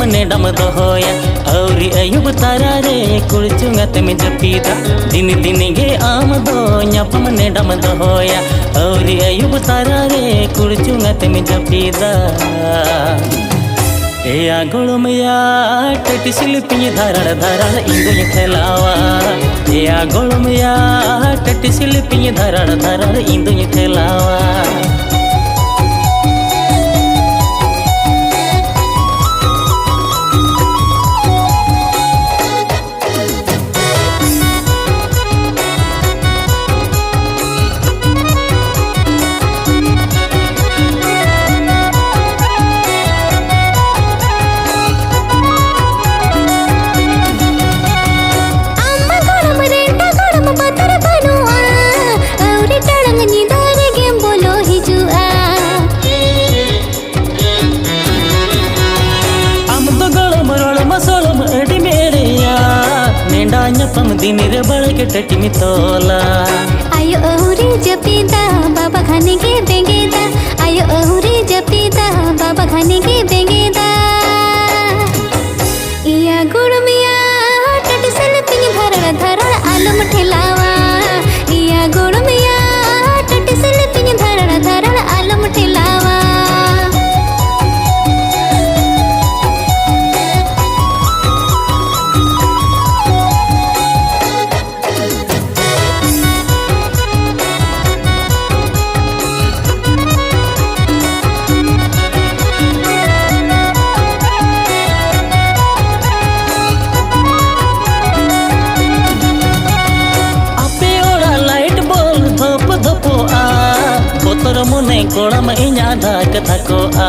मने डम दोहोया औरी अयुब तारा रे कुड़चुंगत में जपीदा दिन दिन गे आम दो न्याप मने डम दोहोया औरी अयुब तारा रे कुड़चुंगत में जपीदा एया गोलमया टटी सिलिपिंग धरड़ धरड़ इंदुय खेलावा एया गोलमया टटी सिलिपिंग धरड़ धरड़ इंदुय खेलावा पम दिन रे बड़ के टटी में तोला आयो अहुरी जपीदा बाबा खाने के बेंगेदा आयो अहुरी जपीदा बाबा खाने के बेंगेदा इया गुड़मिया टटी सिलिपिंग धरड़ धरड़ आलम ठेलावा इया गुड़मिया टटी सिलिपिंग धरड़ धरड़ आलम ठेलावा तोर मने कोड़म इन्या धाक थको आ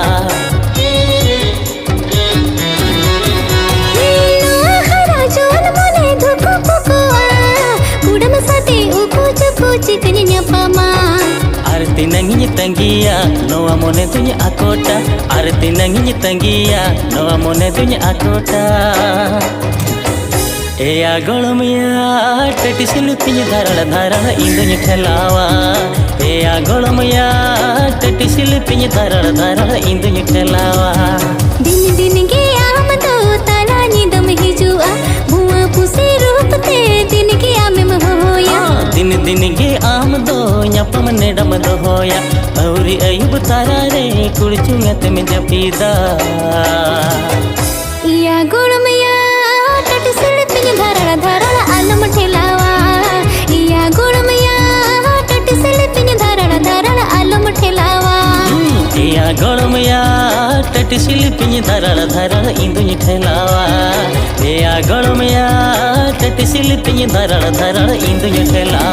हरा जोन मने धुको पुको आ उड़म सते उकुच कुच कन्या पामा आरती नंगी तंगिया नोआ मोने तुनी आकोटा आरती नंगी तंगिया नोआ मोने तुनी आकोटा एया गोलमया टटी सिलिपिंग धरड़ धरड़ इंदुय खेलावा एया गोलमया टटी सिलिपिंग धरड़ धरड़ इंदुय खेलावा दिन दिन गे आम दो ताला निदम हिजुआ भुआ पुसे रूप ते दिन के आमे में होया दिन दिन गे आम दो न्याप मने डम दोहोया औरी अयुब तारा रे कुड़चुंगत में जपीदा इया गुड़मिया टटी सिलिपिंग धरड़ धरड़ आलम ठेलावा इया गुड़मिया टटी सिलिपिंग धरड़ धरड़ आलम ठेलावा इया गोलमया टटी सिलिपिंग धरड़ धरड़ इंदुय खेलावा एया गोलमया टटी सिलिपिंग धरड़ धरड़ इंदुय खेलावा।